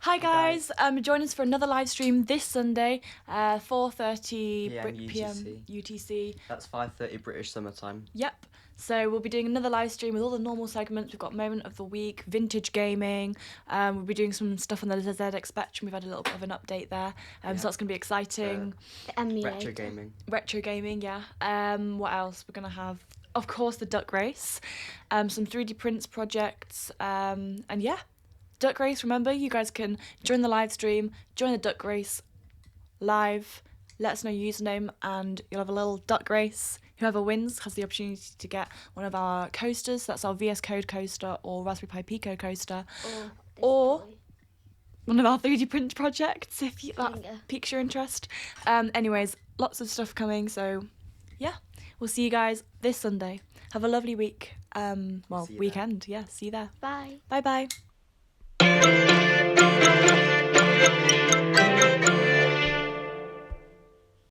Hi guys, join us for another live stream this Sunday, 4:30 p.m. UTC. That's 5:30 British summer time. Yep. So we'll be doing another live stream with all the normal segments. We've got Moment of the Week, Vintage Gaming. We'll be doing some stuff on the ZX Spectrum. We've had a little bit of an update there. So that's going to be exciting. Retro gaming. Retro gaming, yeah. What else? We're going to have, of course, the Duck Race, some 3D prints projects, and yeah. Duck Race, remember, you guys can join the live stream, join the Duck Race live, let us know your username, and you'll have a little Duck Race. Whoever wins has the opportunity to get one of our coasters. That's our VS Code coaster or Raspberry Pi Pico coaster. Or one of our 3D print projects, if that piques your interest. Anyways, lots of stuff coming, so yeah. We'll see you guys this Sunday. Have a lovely week. Weekend. Yeah, see you there. Bye. Bye-bye.